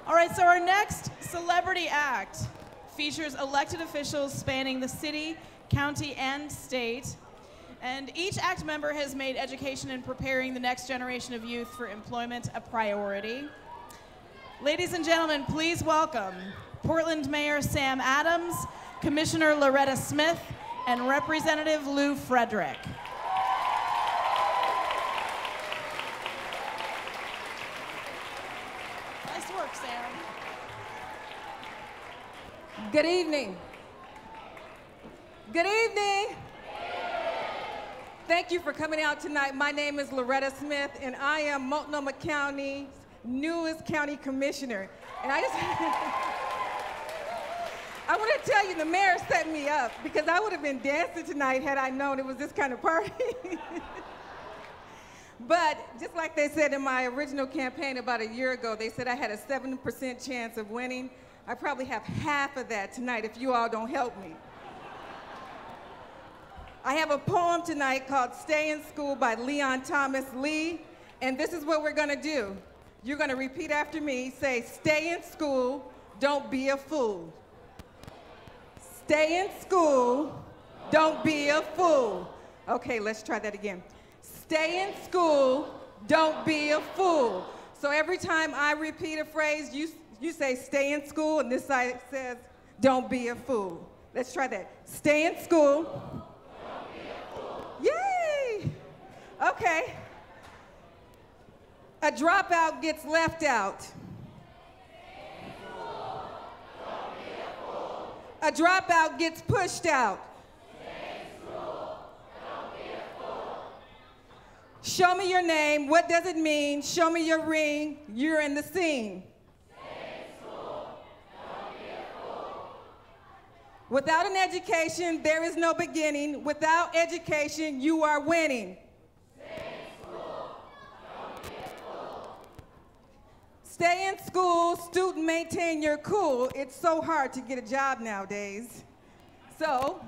All right, so our next celebrity act features elected officials spanning the city, county, and state. And each ACT member has made education and preparing the next generation of youth for employment a priority. Ladies and gentlemen, please welcome Portland Mayor Sam Adams, Commissioner Loretta Smith, and Representative Lou Frederick. Nice work, Sam. Good evening. Good evening. Thank you for coming out tonight. My name is Loretta Smith, and I am Multnomah County's newest county commissioner. And I want to tell you, the mayor set me up because I would have been dancing tonight had I known it was this kind of party. But just like they said in my original campaign about a year ago, they said I had a 7% chance of winning. I probably have half of that tonight if you all don't help me. I have a poem tonight called Stay in School by Leon Thomas Lee, and this is what we're gonna do. You're gonna repeat after me, say, stay in school, don't be a fool. Stay in school, don't be a fool. Okay, let's try that again. Stay in school, don't be a fool. So every time I repeat a phrase, you say stay in school, and this side says don't be a fool. Let's try that. Stay in school. Don't be a fool. Yay! Okay. A dropout gets left out. Stay in school. Don't be a fool. A dropout gets pushed out. Show me your name, what does it mean? Show me your ring, you're in the scene. Stay in school, don't be a fool. Without an education, there is no beginning. Without education, you are winning. Stay in school, don't be a fool. Stay in school, student, maintain your cool. It's so hard to get a job nowadays. So,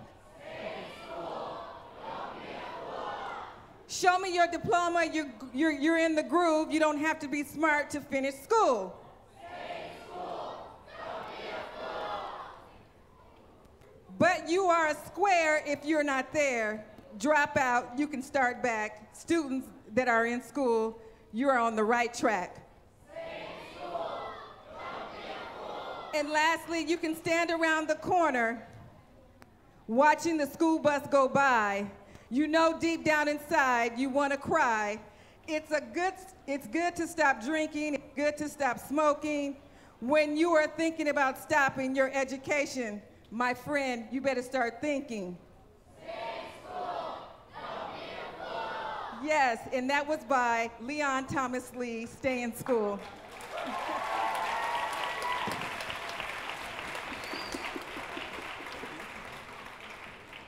show me your diploma, you're in the groove. You don't have to be smart to finish school. Stay in school, don't be a fool. But you are a square if you're not there. Drop out, you can start back. Students that are in school, you are on the right track. Stay in school, don't be a fool. And lastly, you can stand around the corner watching the school bus go by. You know deep down inside you want to cry. It's good to stop drinking, it's good to stop smoking. When you are thinking about stopping your education, my friend, you better start thinking. Stay in school, don't be a fool. Yes, and that was by Leon Thomas Lee, Stay in School.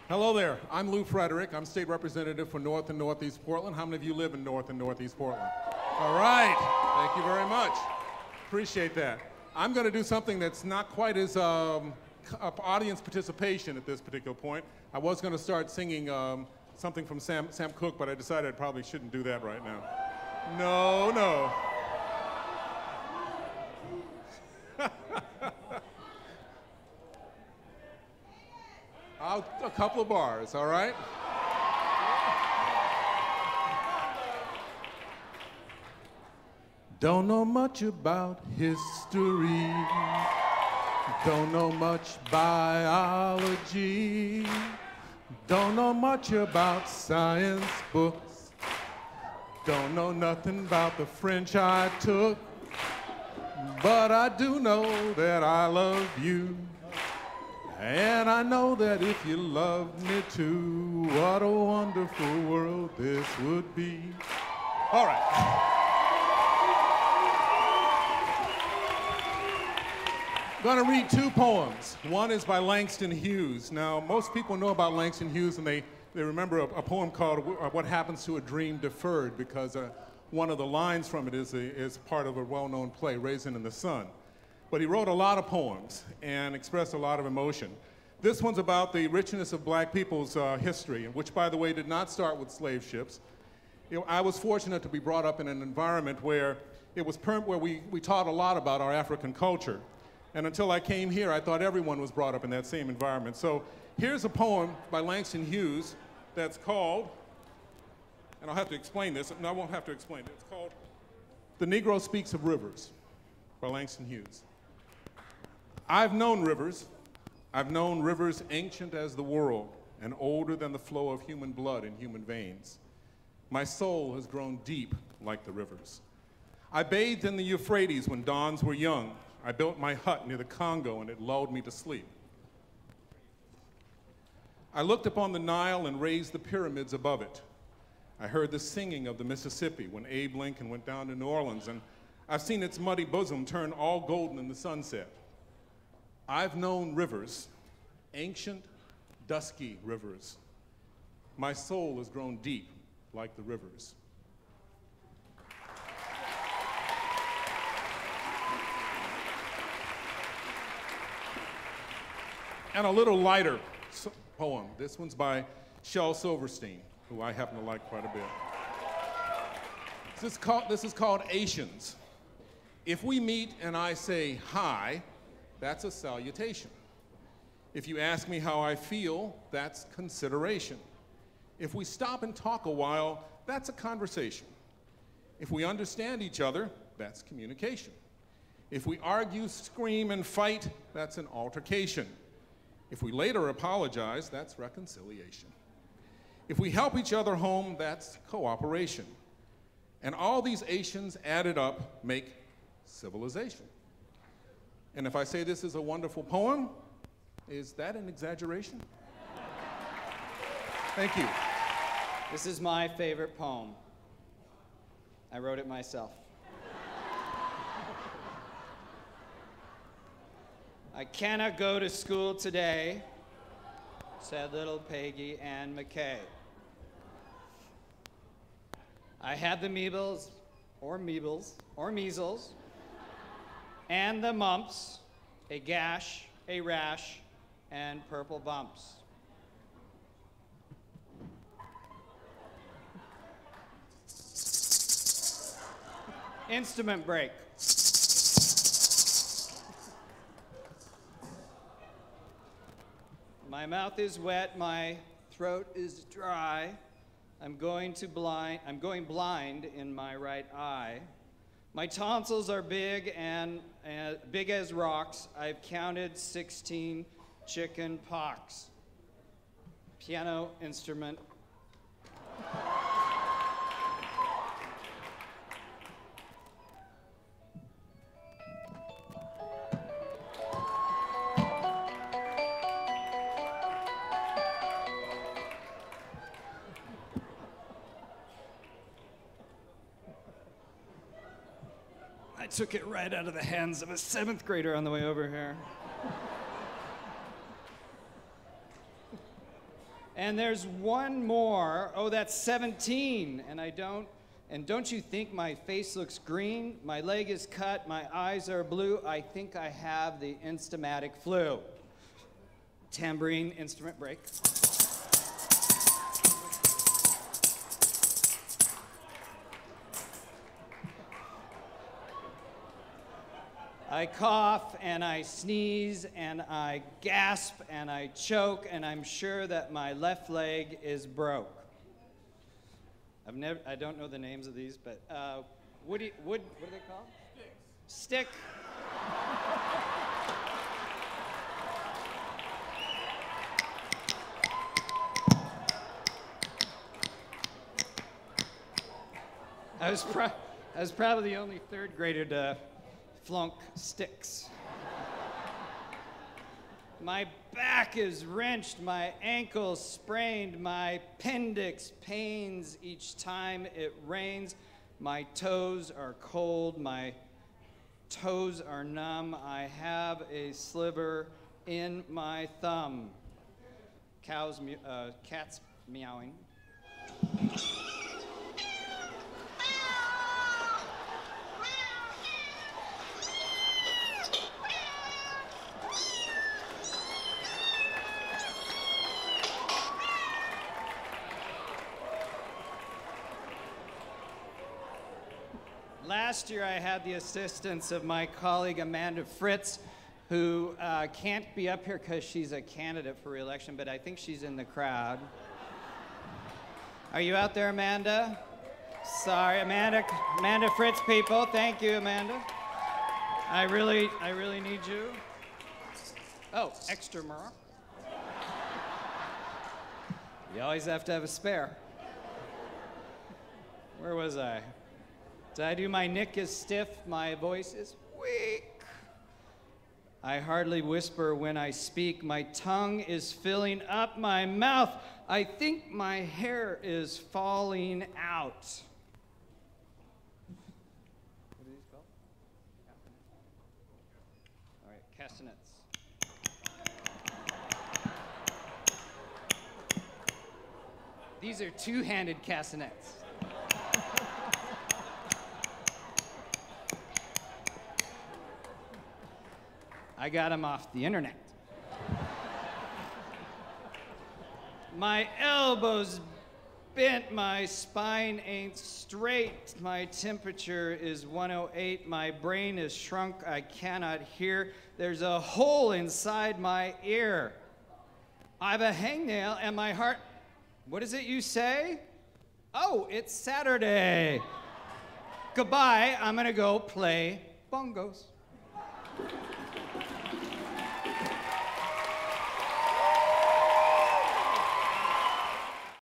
Hello there, I'm Lou Frederick. I'm state representative for North and Northeast Portland. How many of you live in North and Northeast Portland? All right, thank you very much. Appreciate that. I'm gonna do something that's not quite as audience participation at this particular point. I was gonna start singing something from Sam Cooke, but I decided I probably shouldn't do that right now. No. A couple of bars, all right? Don't know much about history, don't know much biology, don't know much about science books, don't know nothing about the French I took, but I do know that I love you. And I know that if you loved me too, what a wonderful world this would be. All right. I'm gonna read two poems. One is by Langston Hughes. Now, most people know about Langston Hughes, and they remember a poem called What Happens to a Dream Deferred, because one of the lines from it is part of a well-known play, Raisin in the Sun. But he wrote a lot of poems and expressed a lot of emotion. This one's about the richness of black people's history, which, by the way, did not start with slave ships. I was fortunate to be brought up in an environment where it was where we taught a lot about our African culture. And until I came here, I thought everyone was brought up in that same environment. So here's a poem by Langston Hughes that's called, and I'll have to explain this, no, I won't have to explain it. It's called The Negro Speaks of Rivers by Langston Hughes. I've known rivers ancient as the world and older than the flow of human blood in human veins. My soul has grown deep like the rivers. I bathed in the Euphrates when dawns were young. I built my hut near the Congo and it lulled me to sleep. I looked upon the Nile and raised the pyramids above it. I heard the singing of the Mississippi when Abe Lincoln went down to New Orleans, and I've seen its muddy bosom turn all golden in the sunset. I've known rivers, ancient, dusky rivers. My soul has grown deep like the rivers. And a little lighter poem. This one's by Shel Silverstein, who I happen to like quite a bit. This is called Asians. If we meet and I say hi, that's a salutation. If you ask me how I feel, that's consideration. If we stop and talk a while, that's a conversation. If we understand each other, that's communication. If we argue, scream, and fight, that's an altercation. If we later apologize, that's reconciliation. If we help each other home, that's cooperation. And all these Asians added up make civilization. And if I say this is a wonderful poem, is that an exaggeration? Thank you. This is my favorite poem. I wrote it myself. I cannot go to school today, said little Peggy Ann McKay. I had the measles, and the mumps, a gash, a rash, and purple bumps. Instrument break. My mouth is wet, my throat is dry. I'm going blind in my right eye. My tonsils are big and big as rocks. I've counted 16 chicken pox. Piano instrument. I took it right out of the hands of a 7th grader on the way over here. And there's one more. Oh, that's 17. And don't you think my face looks green? My leg is cut, my eyes are blue. I think I have the instamatic flu. Tambourine instrument break. I cough and I sneeze and I gasp and I choke and I'm sure that my left leg is broke. I don't know the names of these, but what are they called? Stick. I was probably the only 3rd grader to flunk sticks. My back is wrenched, my ankle sprained, my appendix pains each time it rains. My toes are cold, my toes are numb. I have a sliver in my thumb. Cats meowing. last year I had the assistance of my colleague Amanda Fritz, who can't be up here because she's a candidate for re-election, but I think she's in the crowd. Are you out there, Amanda? Sorry, Amanda Fritz people. Thank you, Amanda. I really need you. Oh, extra more. You always have to have a spare. Where was I? Did I do my neck is stiff, my voice is weak? I hardly whisper when I speak. My tongue is filling up my mouth. I think my hair is falling out. What are these called? All right, castanets. These are two-handed castanets. I got them off the internet. My elbows bent, my spine ain't straight, my temperature is 108, my brain is shrunk, I cannot hear, there's a hole inside my ear. I have a hangnail and my heart, what is it you say? Oh, it's Saturday. Goodbye, I'm gonna go play bongos.